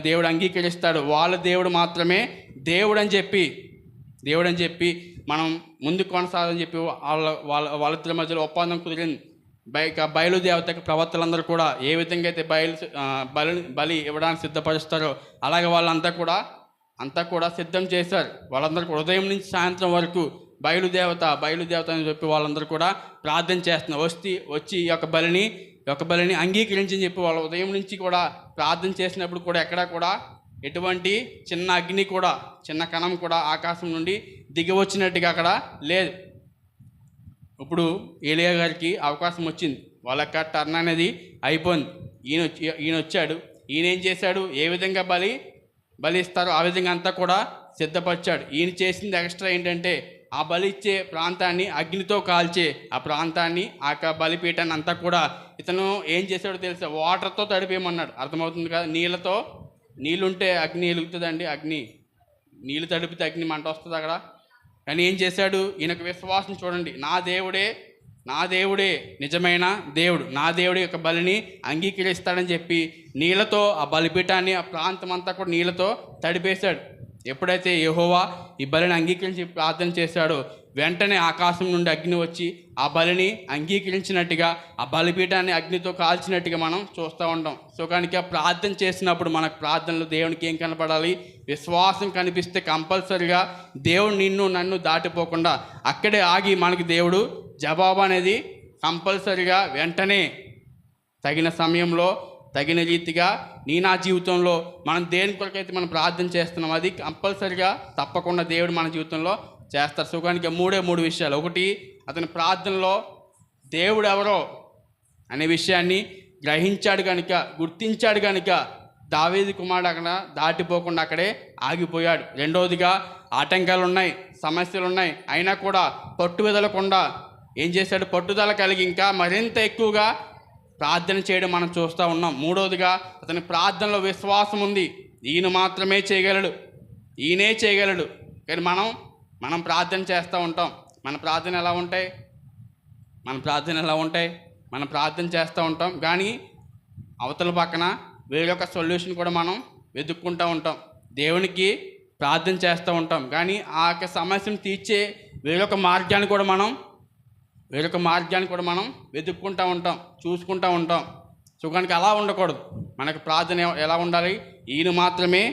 దేవుడు అంగీకరిస్తాడు. వాళ్ళ దేవుడు మాత్రమే దేవుడు అని చెప్పి మనం ముందుకు కొనసాగాలని చెప్పి వాళ్ళిద్దరి మధ్యలో ఒప్పందం కుదిరింది. బయలుదేవతకు ప్రవక్తలందరూ కూడా ఏ విధంగా అయితే బలి ఇవ్వడానికి సిద్ధపరుస్తారో అలాగే వాళ్ళంతా కూడా సిద్ధం చేశారు. వాళ్ళందరూ ఉదయం నుంచి సాయంత్రం వరకు బయలుదేవత అని చెప్పి వాళ్ళందరూ కూడా ప్రార్థన చేస్తున్నారు. వచ్చి ఈ యొక్క బలిని అంగీకరించని చెప్పి వాళ్ళ ఉదయం నుంచి కూడా ప్రార్థన చేసినప్పుడు కూడా ఎక్కడా కూడా ఎటువంటి చిన్న అగ్ని కూడా, చిన్న కణం కూడా ఆకాశం నుండి దిగి వచ్చినట్టుగా అక్కడ లేదు. ఇప్పుడు ఏలియా గారికి అవకాశం వచ్చింది. వాళ్ళ యొక్క టర్న్ అనేది అయిపోయింది. ఈయన వచ్చాడు. ఈయన ఏం చేశాడు? ఏ విధంగా బలి ఇస్తారో ఆ విధంగా అంతా కూడా సిద్ధపరిచాడు. ఈయన చేసింది ఎక్స్ట్రా ఏంటంటే ఆ బలి ఇచ్చే ప్రాంతాన్ని అగ్నితో కాల్చే ఆ ప్రాంతాన్ని, ఆ బలిపీఠాన్ని అంతా కూడా ఇతను ఏం చేశాడో తెలుసా? వాటర్తో తడిపేయమన్నాడు. అర్థమవుతుంది కదా? నీళ్ళుంటే అగ్ని వెలుగుతుందండి. నీళ్ళు తడిపితే అగ్ని మంట వస్తుంది అక్కడ. కానీ ఏం చేశాడు? ఈయనకు విశ్వాసం చూడండి. నా దేవుడే నిజమైన దేవుడు, నా దేవుడి యొక్క బలిని అంగీకరిస్తాడని చెప్పి నీళ్ళతో ఆ బలిపీఠాన్ని, ఆ ప్రాంతం అంతా కూడా నీళ్ళతో తడిపేశాడు. ఎప్పుడైతే యెహోవా ఈ బలిని అంగీకరించి ప్రార్థన చేశాడో వెంటనే ఆకాశం నుండి అగ్ని వచ్చి ఆ బలిని అంగీకరించినట్టుగా, ఆ బలిపీఠాన్ని అగ్నితో కాల్చినట్టుగా మనం చూస్తూ ఉంటాం. సో కనుక ప్రార్థన చేసినప్పుడు మనకు ప్రార్థనలు దేవునికి ఏం కనపడాలి? విశ్వాసం కనిపిస్తే కంపల్సరిగా దేవుడు నన్ను దాటిపోకుండా అక్కడే ఆగి మనకి దేవుడు జవాబు అనేది కంపల్సరిగా వెంటనే తగిన సమయంలో తగిన రీతిగా నా జీవితంలో మనం దేని కొరకైతే మనం ప్రార్థన చేస్తున్నాం అది కంపల్సరిగా తప్పకుండా దేవుడు మన జీవితంలో చేస్తారు. సుఖానికి మూడు విషయాలు. ఒకటి, అతని ప్రార్థనలో దేవుడు ఎవరో అనే విషయాన్ని గ్రహించాడు కనుక, గుర్తించాడు కనుక దావీదు కుమారుడు అక్కడ దాటిపోకుండా అక్కడే ఆగిపోయాడు. రెండవదిగా, ఆటంకాలు ఉన్నాయి, సమస్యలు ఉన్నాయి, అయినా కూడా పట్టుదలకుండా ఏం చేశాడు? పట్టుదల కలిగి ఇంకా మరింత ఎక్కువగా ప్రార్థన చేయడం మనం చూస్తూ ఉన్నాం. మూడవదిగా, అతని ప్రార్థనలో విశ్వాసం ఉంది. ఈయన మాత్రమే చేయగలడు, ఈయనే చేయగలడు. కానీ మనం ప్రార్థన చేస్తూ ఉంటాం. మన ప్రార్థన ఎలా ఉంటాయి? మనం ప్రార్థన చేస్తూ ఉంటాం కానీ అవతల పక్కన వేరొక సొల్యూషన్ కూడా మనం వెతుక్కుంటూ ఉంటాం. దేవునికి ప్రార్థన చేస్తూ ఉంటాం కానీ ఆ యొక్క సమస్యను తీర్చే వేరొక మార్గాన్ని కూడా మనం వెతుక్కుంటూ ఉంటాం, చూసుకుంటూ ఉంటాం. సుఖానికి అలా ఉండకూడదు. మనకు ప్రార్థన ఎలా ఉండాలి? ఈయన మాత్రమే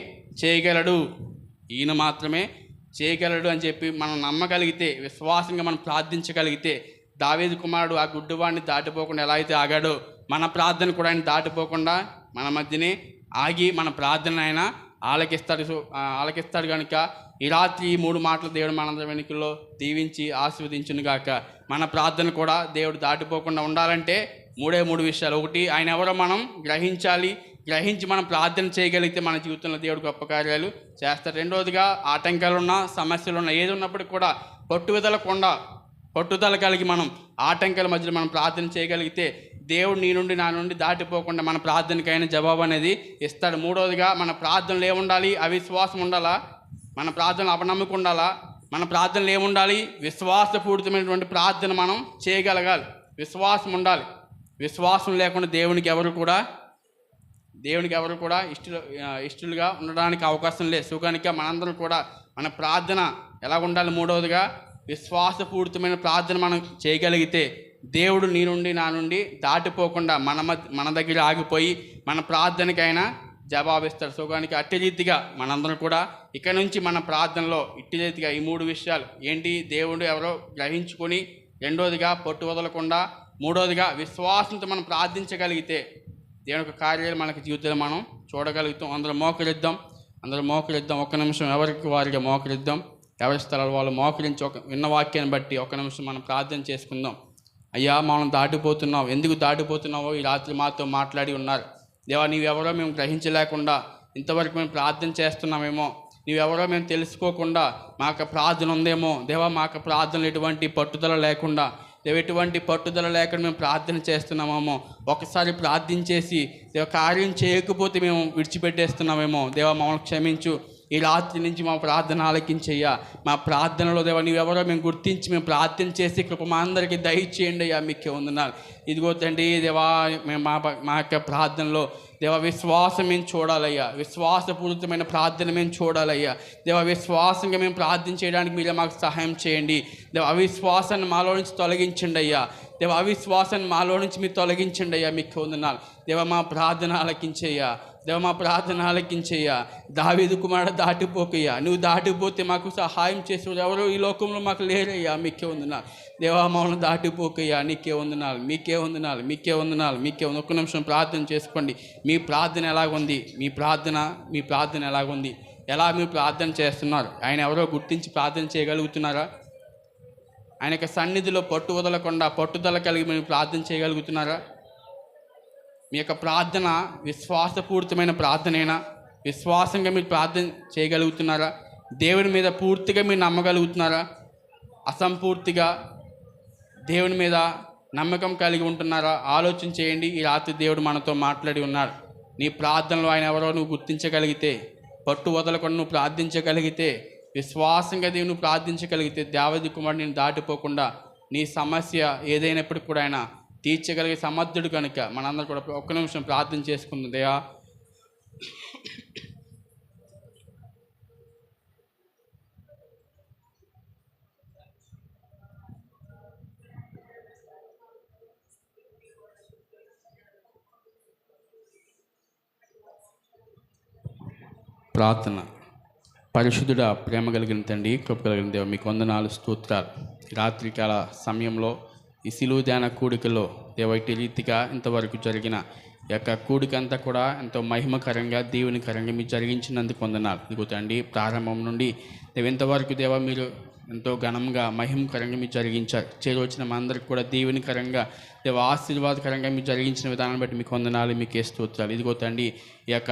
చేయగలడు అని చెప్పి మనం నమ్మగలిగితే, విశ్వాసంగా మనం ప్రార్థించగలిగితే, దావీదు కుమారుడు ఆ గుడ్డివాడిని దాటిపోకుండా ఎలా అయితే ఆగాడో మన ప్రార్థన కూడా ఆయన దాటిపోకుండా మన మధ్యనే ఆగి మన ప్రార్థన ఆయన ఆలకిస్తాడు కనుక ఈ రాత్రి ఈ 3 మాటలు దేవుడు మనందరి వెనుకల్లో దీవించి ఆశీర్వదించును గాక. మన ప్రార్థన కూడా దేవుడు దాటిపోకుండా ఉండాలంటే 3 విషయాలు. ఒకటి, ఆయన ఎవరో మనం గ్రహించి మనం ప్రార్థన చేయగలిగితే మన జీవితంలో దేవుడు గొప్ప కార్యాలు చేస్తాడు. రెండవదిగా, ఆటంకాలున్నా సమస్యలున్నా ఏది ఉన్నప్పటికీ కూడా పట్టుదల కలిగి మనం ఆటంకాల మధ్యలో మనం ప్రార్థన చేయగలిగితే దేవుడు నా నుండి దాటిపోకుండా మన ప్రార్థనకైనా జవాబు అనేది ఇస్తాడు. మూడవదిగా, మన ప్రార్థనలు ఏముండాలి? అవిశ్వాసం ఉండాలా? మన ప్రార్థనలు అపనమ్మకం ఉండాలా? మన ప్రార్థనలు ఏముండాలి? విశ్వాసపూరితమైనటువంటి ప్రార్థన మనం చేయగలగాలి. విశ్వాసం ఉండాలి. విశ్వాసం లేకుండా దేవునికి ఎవరు కూడా ఇష్టలుగా ఉండడానికి అవకాశం లేదు. సో కనుక మనందరం కూడా మన ప్రార్థన ఎలా ఉండాలి? మూడవదిగా, విశ్వాసపూరితమైన ప్రార్థన మనం చేయగలిగితే దేవుడు నా నుండి దాటిపోకుండా మన దగ్గర ఆగిపోయి మన ప్రార్థనకైనా జవాబిస్తాడు. సో కనుక అట్టి రీతిగా మనందరం కూడా ఇక నుంచి మన ప్రార్థనలో ఇట్టి రీతిగా ఈ 3 విషయాలు ఏంటి? దేవుడు ఎవరో గ్రహించుకొని, రెండోదిగా పట్టు వదలకుండా, మూడోదిగా విశ్వాసంతో మనం ప్రార్థించగలిగితే దేవుని యొక్క కార్యాలు మనకి జీవితంలో మనం చూడగలుగుతాం. అందరూ మోకరిద్దాం. ఒక్క నిమిషం ఎవరికి వారిగా మోకరిద్దాం. ఎవరి స్థలాలు వాళ్ళు మోకరించి విన్న వాక్యాన్ని బట్టి ఒక్క నిమిషం మనం ప్రార్థన చేసుకుందాం. అయ్యా, మనం దాటిపోతున్నావు, ఎందుకు దాటిపోతున్నావో ఈ రాత్రి మాతో మాట్లాడి ఉన్నారు. దేవా నీవెవరో మేము గ్రహించలేకుండా ఇంతవరకు మేము ప్రార్థన చేస్తున్నామేమో, నీవెవరో మేము తెలుసుకోకుండా మా యొక్క ప్రార్థన ఉందేమో దేవా, మా యొక్క ప్రార్థనలు ఎటువంటి పట్టుదల లేకుండా దేవ ఎటువంటి పట్టుదల లేకుండా మేము ప్రార్థన చేస్తున్నామేమో, ఒకసారి ప్రార్థించేసి దేవ కార్యం చేయకపోతే మేము విడిచిపెట్టేస్తున్నామేమో దేవా మమ్మల్ని క్షమించు. ఈ రాత్రి నుంచి మా ప్రార్థన ఆలకించయ్యా. మా ప్రార్థనలో దేవా నీవెవరో మేము గుర్తించి మేము ప్రార్థన చేసి కృప మా అందరికీ దయచేయండి అయ్యా. మీకే వందనాలు. ఇదిగో తండ్రి దేవా, మేము మా యొక్క ప్రార్థనలో దేవ విశ్వాసం మేము చూడాలయ్యా, విశ్వాసపూరితమైన ప్రార్థన మేము చూడాలయ్యా. దేవ విశ్వాసంగా మేము ప్రార్థన చేయడానికి మీరే మాకు సహాయం చేయండి. దేవ అవిశ్వాసాన్ని మాలో నుంచి తొలగించండి అయ్యా. దేవ అవిశ్వాసాన్ని మాలో నుంచి మీరు తొలగించండి అయ్యా. మీకు వందనాలు దేవ. మా ప్రార్థన ఆలకించయ్యా దేవ, మా ప్రార్థన ఆలకించయ్యా. దావీదు కుమారుడు దాటిపోకయ్యా, నువ్వు దాటిపోతే మాకు సహాయం చేసేవారు ఎవరు ఈ లోకంలో మాకు లేరయ్యా. మీకే వందనాలు దేవా, మమ్మల్ని దాటిపోకయ్యా. నీకే వందనాలు, మీకే వందనాలు, మీకే వందనాలు, మీకే వందనాలు. ఒక్క నిమిషం ప్రార్థన చేసుకోండి. మీ ప్రార్థన ఎలాగుంది? మీ ప్రార్థన ఎలాగుంది? ఎలా మీరు ప్రార్థన చేస్తున్నారు? ఆయన ఎవరో గుర్తించి ప్రార్థన చేయగలుగుతున్నారా? ఆయన యొక్క సన్నిధిలో పట్టు వదలకుండా పట్టుదల కలిగి మీరు ప్రార్థన చేయగలుగుతున్నారా? మీ యొక్క ప్రార్థన విశ్వాసపూరితమైన ప్రార్థనైనా? విశ్వాసంగా మీరు ప్రార్థన చేయగలుగుతున్నారా? దేవుని మీద పూర్తిగా మీరు నమ్మగలుగుతున్నారా? అసంపూర్తిగా దేవుని మీద నమ్మకం కలిగి ఉంటున్నారా? ఆలోచన చేయండి. ఈ రాత్రి దేవుడు మనతో మాట్లాడి ఉన్నాడు. నీ ప్రార్థనలో ఆయన ఎవరో నువ్వు గుర్తించగలిగితే, పట్టు వదలకుండా నువ్వు ప్రార్థించగలిగితే, విశ్వాసంగా దేవుని ప్రార్థించగలిగితే దావీదు కుమారుడు నేను దాటిపోకుండా నీ సమస్య ఏదైనప్పటికీ కూడా ఆయన తీర్చగలిగే సమర్థుడు కనుక మనందరూ కూడా ఒక్క నిమిషం ప్రార్థన చేసుకుందాం. దేవా ప్రార్థన. పరిశుద్ధుడా, ప్రేమ కలిగిన తండ్రి, కృప కలిగిన దేవ, మీకు వందనాలు, స్తోత్రాలు. రాత్రికాల సమయంలో ఈ సిలువ ధ్యాన కూడికలో దేవ ఇటు రీతిగా ఇంతవరకు జరిగిన యొక్క కూడిక అంతా కూడా ఎంతో మహిమకరంగా దీవెనకరంగా మీరు జరిగించినందుకు వందనాలు. ఇదిగో తండ్రి, ప్రారంభం నుండి దేవ ఇంతవరకు దేవ మీరు ఎంతో ఘనంగా మహిమకరంగా మీరు జరిగించారు. చేరొచ్చిన మా అందరికి కూడా దీవెనకరంగా దేవ ఆశీర్వాదకరంగా మీరు జరిగించిన విధానాన్ని బట్టి మీకు వందనాలు, మీకే స్తోత్రాలు. ఇదిగో తండ్రి, ఈ యొక్క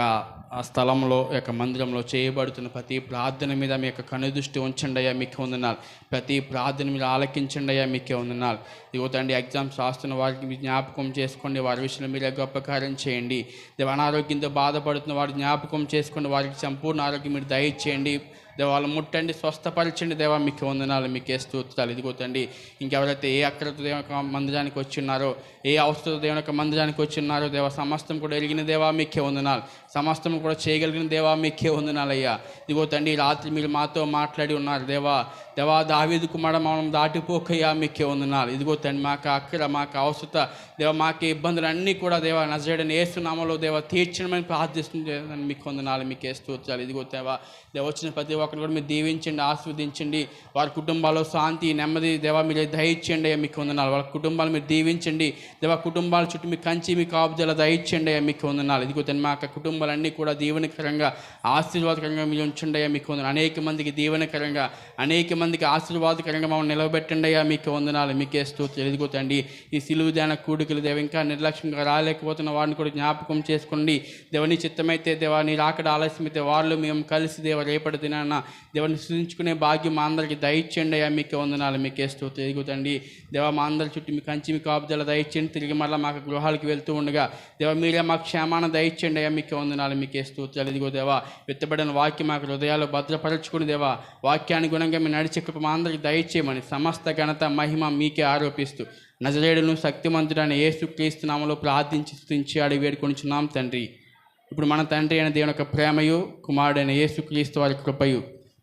స్థలంలో ఈ యొక్క మందిరంలో చేయబడుతున్న ప్రతి ప్రార్థన మీద మీ యొక్క కనుదృష్టి ఉంచండి అయ్యా. మీకే వందనాలు. ప్రతి ప్రార్థన మీరు ఆలకించండి అయ్యా. మీకే వందనాలు. ఇదిగో తండ్రి, ఎగ్జామ్స్ రాస్తున్న వారికి మీరు జ్ఞాపకం చేసుకోండి. వారి విషయంలో మీరే గొప్ప కార్యం చేయండి. దేవ అనారోగ్యంతో బాధపడుతున్న వారి జ్ఞాపకం చేసుకోండి. వారికి సంపూర్ణ ఆరోగ్యం మీరు దయచేయండి. దేవ వాళ్ళు ముట్టండి, స్వస్థపరచండి. దేవా మీకే వందనాలు, మీకే స్తోత్రాలు. ఇదిగో తండ్రి, ఇంకెవరైతే ఏ అక్కడతో దేవుని యొక్క మందిరానికి వచ్చి ఉన్నారో, ఏ అవసరం దేవుని యొక్క మందిరానికి వచ్చి ఉన్నారో దేవ సమస్తం కూడా ఎరిగిన దేవా మీకే వందనాలు. సమస్తం కూడా చేయగలిగిన దేవా మీకే వందనాలయ్యా. ఇదిగో తండ్రి, రాత్రి మీరు మాతో మాట్లాడి ఉన్నారు దేవా. దావీదు కుమారుడు మనం దాటిపోకయ్యా. మీకే వందనాలు. ఇదిగో తండ్రి, మాకు అక్కర మాకు అవసరత దేవ, మాకు ఇబ్బందులన్నీ కూడా దేవా నజరేయుడైన యేసు నామములో దేవ తీర్చడమని ప్రార్థిస్తుంది. మీకు వందనాలు, మీకే స్తోత్రాలు. ఇదిగో దేవా వచ్చిన ప్రతి ఒక్కరు కూడా మీరు దీవించండి, ఆస్వాదించండి. వారి కుటుంబాల్లో శాంతి నెమ్మది దేవా మీరు దయచేయండి అయ్యా. మీకు వందనాలు. వాళ్ళ కుటుంబాలు మీరు దీవించండి దేవా. కుటుంబాల చుట్టూ మీ కంచి మీ కాపుదల దయచేయండి అయ్యా. మీకు వందనాలు. ఇదిగో తండ్రి, మా యొక్క కుటుంబాలన్నీ కూడా దీవెనకరంగా ఆశీర్వాదకరంగా మీరు ఉంచండి అయ్యా. మీకు వందనాలు. అనేక మందికి దీవెనకరంగా అనేక మందికి ఆశీర్వాదకరంగా మమ్మల్ని నిలబెట్టండి అయ్యా. మీకు వందనాలు, మీకే స్తోత్రాలు. ఇదిగో తండ్రి, ఈ సిలువ ధ్యాన కూడికలు దేవ ఇంకా నిర్లక్ష్యంగా రాలేకపోతున్న వారిని కూడా జ్ఞాపకం చేసుకోండి. దేవని చిత్తమైతే దేవా నీ రాకడ ఆలస్యమైతే వారిలో మేము కలిసి దేవ రేపటి దినాన దేవుని సృష్టించుకునే భాగ్యం మా అందరికి దయచేయండి అయ్యా. మీకే వందనాలు, మీకే స్తోత్రాలు. ఇదిగో తండ్రి దేవ మా అందరి చుట్టూ మీ కంచి మీ కాపుదల దయచేయండి. తిరిగి మళ్ళీ మాకు గృహాలకు వెళ్తూ ఉండగా దేవ మీరే మాకు క్షేమాన్ని దయచేయండి అయ్యా. మీకే వందనాలు, మీకే స్తోత్రాలు. ఇదిగో దేవా విత్తబడిన వాక్యం మాకు హృదయాలు భద్రపరచుకుని దేవా వాక్యానుగుణంగా మేము నడిచే కృప మా అందరికి దయచేయమని సమస్త ఘనత మహిమ మీకే ఆరోపిస్తూ నజరేయుడును శక్తిమంతుడైన యేసుక్రీస్తు నామములో ప్రార్థించి స్తుతించి అడిగి వేడుకొనుచున్నాం తండ్రి. ఇప్పుడు మన తండ్రి అయిన దేవుని యొక్క ప్రేమయు కుమారుడైన యేసుక్రీస్తు వారి కృపయు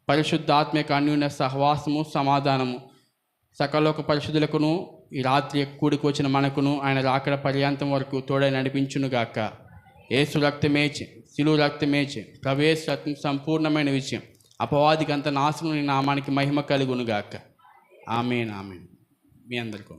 పరిశుద్ధాత్మ యొక్క అన్యోన్య సహవాసము సమాధానము సకలోక పరిశుద్ధులకును ఈ రాత్రి కూడికి వచ్చిన మనకును ఆయన రాకడ పర్యాంతం వరకు తోడై నడిపించునుగాక. యేసు రక్తమేచి శిలువ రక్తమేచి ప్రవేశ రక్తం సంపూర్ణమైన విషయం అపవాదికి అంత నాశనం నీ నామానికి మహిమ కలుగునుగాక. ఆమేన్, ఆమేన్. మీ అందరికీ